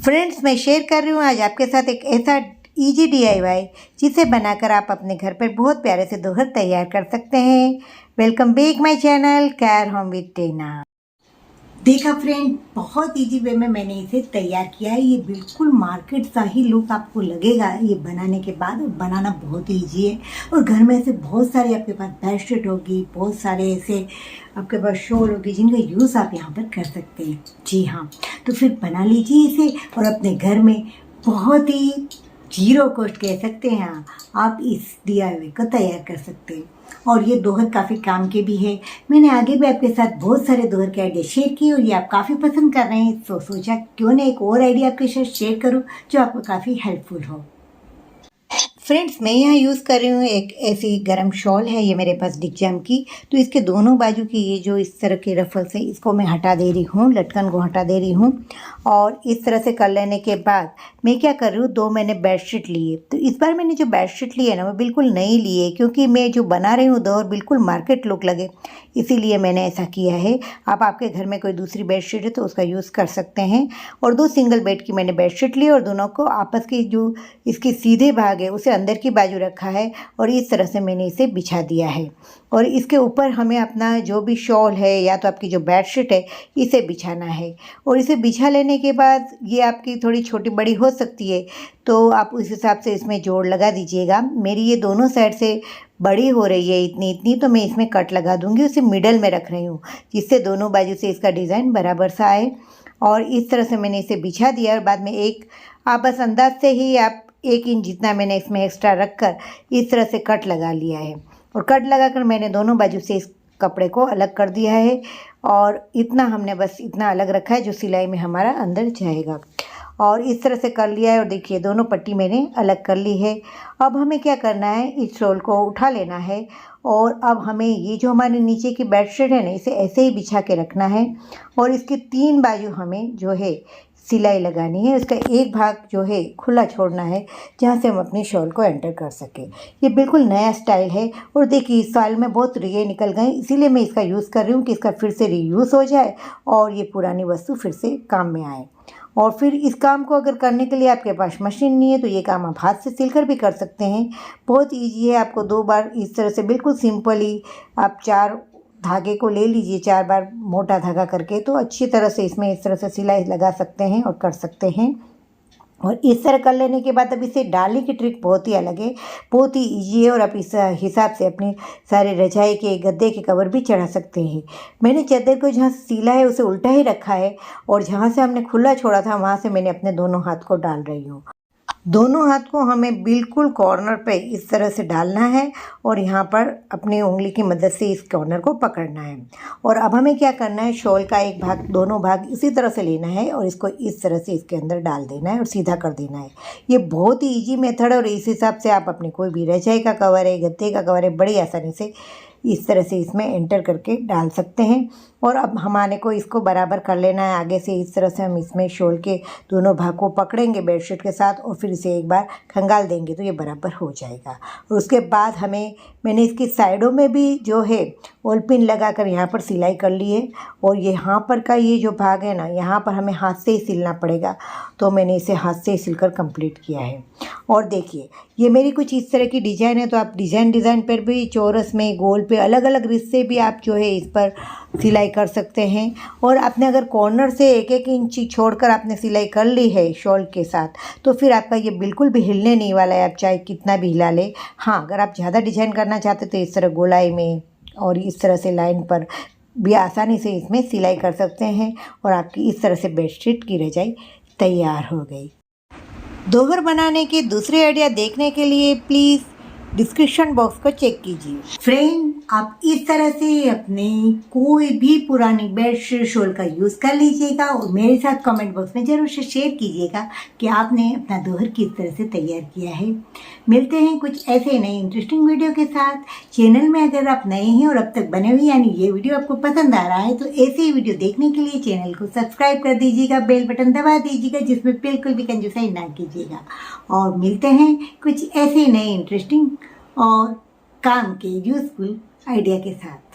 Friends, मैं share कर रही हूँ आज आपके साथ एक ऐसा इजी DIY जिसे बनाकर आप अपने घर पर बहुत प्यारे से दोहर तैयार कर सकते हैं। Welcome back my channel care home with Tina. देखा फ्रेंड, बहुत इजी वे में मैंने इसे तैयार किया है। ये बिल्कुल मार्केट सा ही लुक आपको लगेगा ये बनाने के बाद, और बनाना बहुत ही ईजी है। और घर में ऐसे बहुत सारे आपके पास बेडशीट होगी, बहुत सारे ऐसे आपके पास शॉल होगी जिनका यूज़ आप यहाँ पर कर सकते हैं। जी हाँ, तो फिर बना लीजिए इसे और अपने घर में बहुत ही जीरो कॉस्ट कह सकते हैं आप इस DIY को तैयार कर सकते हैं। और ये दोहर काफ़ी काम के भी है। मैंने आगे भी आपके साथ बहुत सारे दोहर के आइडिया शेयर किए और ये आप काफ़ी पसंद कर रहे हैं, तो सोचा क्यों ना एक और आइडिया आपके साथ शेयर करूं जो आपको काफ़ी हेल्पफुल हो। फ्रेंड्स, मैं यहाँ यूज़ कर रही हूँ एक ऐसी गरम शॉल है, ये मेरे पास डिक्जाम की। तो इसके दोनों बाजू की ये जो इस तरह के रफल्स है इसको मैं हटा दे रही हूँ, लटकन को हटा दे रही हूँ। और इस तरह से कर लेने के बाद मैं क्या कर रही हूँ, दो मैंने बेडशीट लिए। तो इस बार मैंने जो बेडशीट ली है ना वो बिल्कुल नई ली है, क्योंकि मैं जो बना रही हूँ दोहर बिल्कुल मार्केट लुक लगे, इसीलिए मैंने ऐसा किया है। आप आपके घर में कोई दूसरी बेडशीट है तो उसका यूज़ कर सकते हैं। और दो सिंगल बेड की मैंने बेडशीट ली और दोनों को आपस की जो इसके सीधे भाग है उसे अंदर की बाजू रखा है और इस तरह से मैंने इसे बिछा दिया है। और इसके ऊपर हमें अपना जो भी शॉल है या तो आपकी जो बेडशीट है इसे बिछाना है। और इसे बिछा लेने के बाद ये आपकी थोड़ी छोटी बड़ी हो सकती है, तो आप उस हिसाब से इसमें जोड़ लगा दीजिएगा। मेरी ये दोनों साइड से बड़ी हो रही है इतनी इतनी, तो मैं इसमें कट लगा दूंगी। उसे मिडल में रख रही हूँ जिससे दोनों बाजू से इसका डिज़ाइन बराबर सा आए। और इस तरह से मैंने इसे बिछा दिया और बाद में एक आप बस अंदाज से ही आप 1 इंच जितना मैंने इसमें एक्स्ट्रा रखकर इस तरह से कट लगा लिया है। और कट लगाकर मैंने दोनों बाजू से इस कपड़े को अलग कर दिया है। और इतना हमने बस इतना अलग रखा है जो सिलाई में हमारा अंदर जाएगा। और इस तरह से कर लिया है और देखिए दोनों पट्टी मैंने अलग कर ली है। अब हमें क्या करना है, इस शॉल को उठा लेना है और अब हमें ये जो हमारे नीचे की बेडशीट है ना इसे ऐसे ही बिछा के रखना है। और इसके 3 बाजू हमें जो है सिलाई लगानी है। उसका एक भाग जो है खुला छोड़ना है जहाँ से हम अपनी शॉल को एंटर कर सकें। ये बिल्कुल नया स्टाइल है और देखिए इस साल में बहुत रिये निकल गए, इसीलिए मैं इसका यूज़ कर रही हूँ कि इसका फिर से रीयूज़ हो जाए और ये पुरानी वस्तु फिर से काम में आए। और फिर इस काम को अगर करने के लिए आपके पास मशीन नहीं है तो ये काम आप हाथ से सिलकर भी कर सकते हैं। बहुत ईजी है। आपको 2 बार इस तरह से बिल्कुल सिंपली आप 4 धागे को ले लीजिए, 4 बार मोटा धागा करके, तो अच्छी तरह से इसमें इस तरह से सिलाई लगा सकते हैं और कर सकते हैं। और इस तरह कर लेने के बाद अब इसे डालने की ट्रिक बहुत ही अलग है, बहुत ही ईजी है। और आप इस हिसाब से अपनी सारे रजाई के गद्दे के कवर भी चढ़ा सकते हैं। मैंने चादर को जहाँ सिला है उसे उल्टा ही रखा है और जहाँ से हमने खुला छोड़ा था वहाँ से मैंने अपने दोनों हाथ को डाल रही हूँ। दोनों हाथ को हमें बिल्कुल कॉर्नर पे इस तरह से डालना है और यहाँ पर अपनी उंगली की मदद से इस कॉर्नर को पकड़ना है। और अब हमें क्या करना है, शॉल का एक भाग, दोनों भाग इसी तरह से लेना है और इसको इस तरह से इसके अंदर डाल देना है और सीधा कर देना है। ये बहुत ही ईजी मेथड है और इस हिसाब से आप अपने कोई भी रजाई का कवर है, गद्दे का कवर है, बड़ी आसानी से इस तरह से इसमें एंटर करके डाल सकते हैं। और अब हमारे को इसको बराबर कर लेना है। आगे से इस तरह से हम इसमें शॉल के दोनों भाग को पकड़ेंगे बेडशीट के साथ और फिर इसे एक बार खंगाल देंगे तो ये बराबर हो जाएगा। और उसके बाद मैंने इसकी साइडों में भी जो है वॉल पिन लगाकर यहाँ पर सिलाई कर ली है। और यहाँ पर का ये जो भाग है ना, यहाँ पर हमें हाथ से ही सिलना पड़ेगा, तो मैंने इसे हाथ से ही सिलकर कंप्लीट किया है। और देखिए ये मेरी कुछ इस तरह की डिज़ाइन है, तो आप डिज़ाइन पर भी चौरस में, गोल पे, अलग अलग रिश्ते भी आप जो है इस पर सिलाई कर सकते हैं। और आपने अगर कॉर्नर से 1-1 इंच छोड़कर आपने सिलाई कर ली है शॉल के साथ, तो फिर आपका ये बिल्कुल भी हिलने नहीं वाला है, आप चाहे कितना भी हिला ले। हाँ, अगर आप ज़्यादा डिजाइन करना चाहते तो इस तरह गोलाई में और इस तरह से लाइन पर भी आसानी से इसमें सिलाई कर सकते हैं और आपकी इस तरह से बेडशीट की रजाई तैयार हो गई। दोहर बनाने के दूसरे आइडिया देखने के लिए प्लीज़ डिस्क्रिप्शन बॉक्स को चेक कीजिए। फ्रेंड, आप इस तरह से अपने कोई भी पुरानी बेडशीट शॉल का यूज़ कर लीजिएगा और मेरे साथ कमेंट बॉक्स में ज़रूर से शेयर कीजिएगा कि आपने अपना दोहर किस तरह से तैयार किया है। मिलते हैं कुछ ऐसे नए इंटरेस्टिंग वीडियो के साथ। चैनल में अगर आप नए हैं और अब तक बने हुए यानी ये वीडियो आपको पसंद आ रहा है तो ऐसे ही वीडियो देखने के लिए चैनल को सब्सक्राइब कर दीजिएगा, बेल बटन दबा दीजिएगा जिसमें बिल्कुल भी कंजूसाई ना कीजिएगा। और मिलते हैं कुछ ऐसे नए इंटरेस्टिंग और काम के यूजफुल आइडिया के साथ।